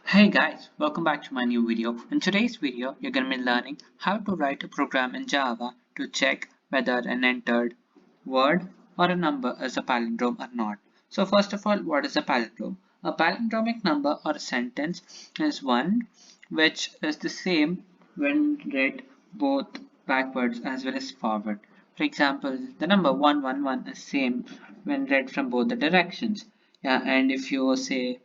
Hey guys, welcome back to my new video. In today's video, you're going to be learning how to write a program in Java to check whether an entered word or a number is a palindrome or not. So first of all, what is a palindrome? A palindromic number or a sentence is one which is the same when read both backwards as well as forward. For example, the number 111 is same when read from both the directions. Yeah, and if you say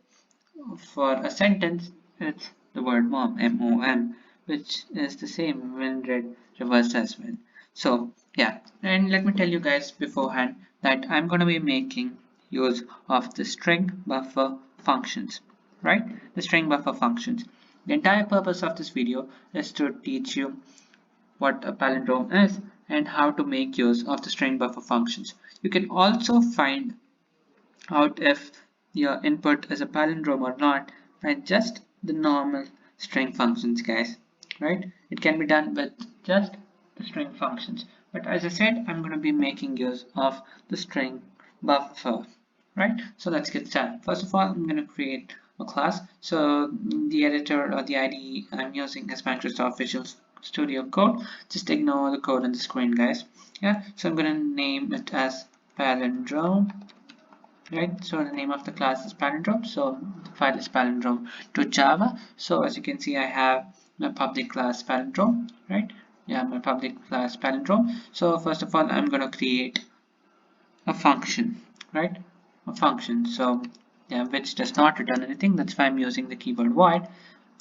for a sentence, it's the word mom, M-O-M, which is the same when read reversed as well. So yeah, and let me tell you guys beforehand that I'm going to be making use of the string buffer functions, right? The string buffer functions. The entire purpose of this video is to teach you what a palindrome is and how to make use of the string buffer functions. You can also find out if your input is a palindrome or not by just the normal string functions, guys, right? It can be done with just the string functions, but as I said, I'm going to be making use of the string buffer, right? So let's get started. First of all, I'm going to create a class. So the editor or the IDE I'm using is Microsoft Visual Studio Code. Just ignore the code on the screen, guys. Yeah, so I'm going to name it as palindrome, right? So the name of the class is palindrome, so the file is palindrome to Java. So as you can see, I have my public class palindrome, right? Yeah, my public class palindrome. So first of all, I'm going to create a function, right? A function. So yeah, which does not return anything. That's why I'm using the keyword void.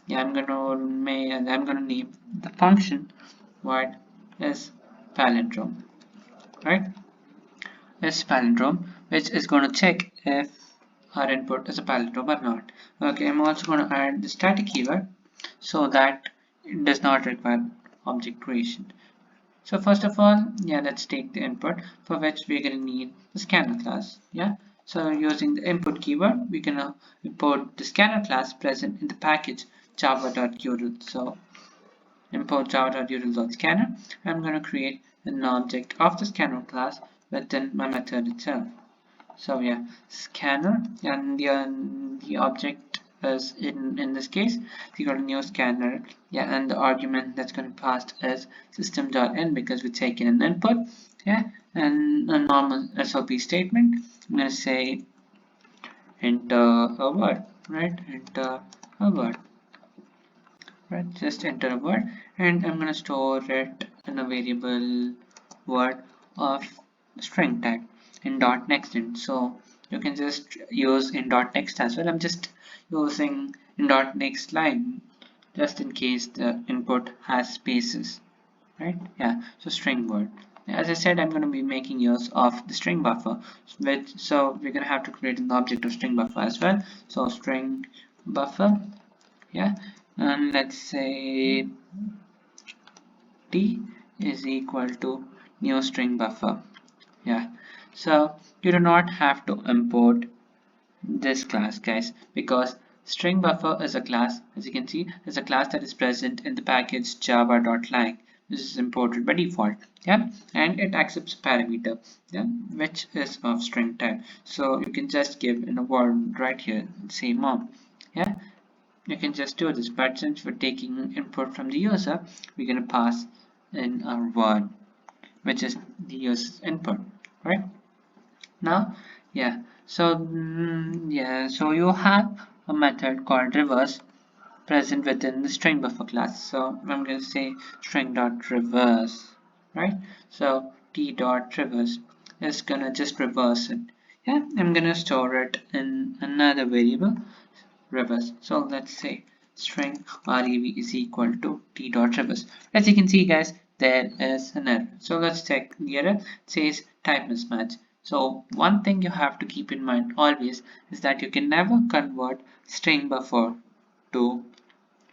Yeah, I'm gonna name the function void is palindrome, right? Is palindrome, which is going to check if our input is a palindrome or not. Okay, I'm also going to add the static keyword so that it does not require object creation. So first of all, yeah, let's take the input, for which we're going to need the scanner class. Yeah, so using the input keyword, we can import the scanner class present in the package java.util. So import java.util.scanner. I'm going to create an object of the scanner class within my method itself. So yeah, scanner, and the object is in this case we got a new scanner. Yeah, and the argument that's going to pass is system.in because we're taking an input. Yeah, and a normal SOP statement. I'm going to say enter a word, right? Enter a word, right? Just enter a word, and I'm going to store it in a variable word of string type in .next int. So you can just use in .next as well. I'm just using in .next line just in case the input has spaces, right? Yeah, so string word. As I said, I'm going to be making use of the string buffer, so we're going to have to create an object of string buffer as well. So string buffer, yeah, and let's say t is equal to new string buffer. Yeah, so you do not have to import this class, guys, because string buffer is a class, as you can see, is a class that is present in the package java.lang. This is imported by default. Yeah, and it accepts a parameter, yeah, which is of string type. So you can just give in a word right here, say mom. Yeah, you can just do this, but since we're taking input from the user, we're going to pass in our word, which is the user's input, right? Now, yeah, so yeah, so you have a method called reverse present within the string buffer class. So I'm going to say string dot reverse, right? So t dot reverse is gonna just reverse it. Yeah, I'm gonna store it in another variable reverse. So let's say string rev is equal to t dot reverse. As you can see, guys, there is an error. So let's check the error. It says type mismatch. So one thing you have to keep in mind always is that you can never convert string buffer to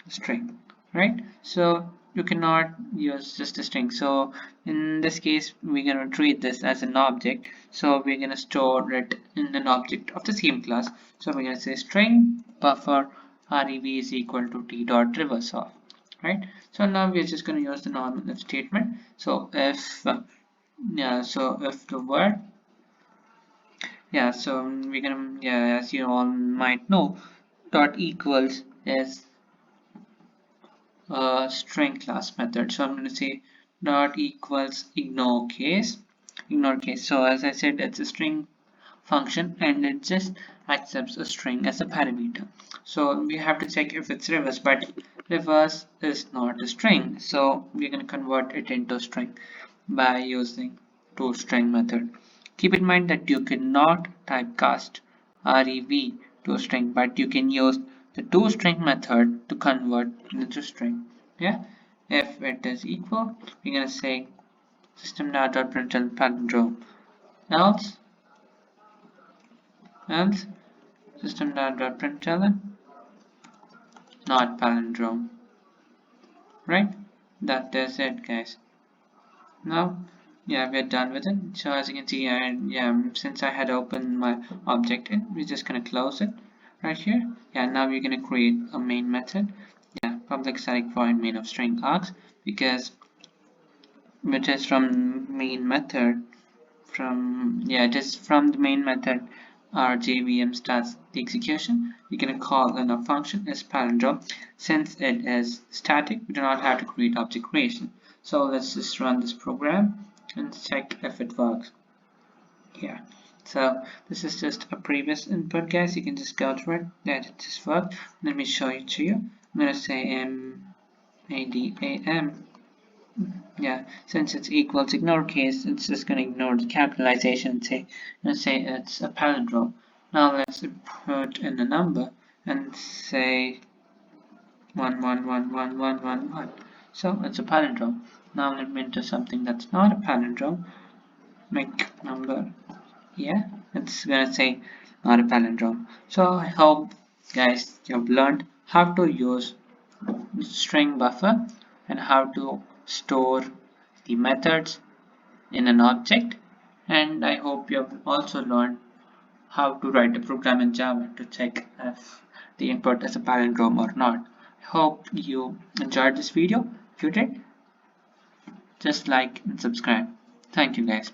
string, right? So you cannot use just a string. So in this case, we're going to treat this as an object. So we're going to store it in an object of the same class. So we're going to say string buffer rev is equal to t dot reverse of, right? So now we're just going to use the normal if statement. So if yeah, so if the word, yeah, so we're gonna, yeah, as you all might know, dot equals is a string class method. So I'm going to say dot equals ignore case. So as I said, it's a string function and it just accepts a string as a parameter. So we have to check if it's reverse, but reverse is not a string, so we're going to convert it into a string by using toString method. Keep in mind that you cannot typecast rev to a string, but you can use the toString method to convert it into string. Yeah, if it is equal, we're going to say system.println palindrome, else system.println not palindrome. Right, that is it, guys. Now, yeah, we're done with it. So as you can see, since I had opened my object in, we're just gonna close it right here. Yeah, now we're gonna create a main method. Yeah, public static void main of string args, because which is from main method. It is from the main method. Our JVM starts the execution. We're gonna call in a function as palindrome. Since it is static, we do not have to create object creation. So let's just run this program and check if it works. Here. So this is just a previous input, guys. You can just go through it. That it just worked. Let me show it to you. I'm gonna say madam. Yeah, since it's equals ignore case, it's just gonna ignore the capitalization and say, it's a palindrome. Now let's put in a number and say 1111111. So it's a palindrome. Now let me enter something that's not a palindrome. Make number. Yeah, it's gonna say not a palindrome. So I hope, guys, you've learned how to use string buffer and how to store the methods in an object, and I hope you have also learned how to write a program in Java to check if the input is a palindrome or not. I hope you enjoyed this video. If you did, just like and subscribe. Thank you, guys.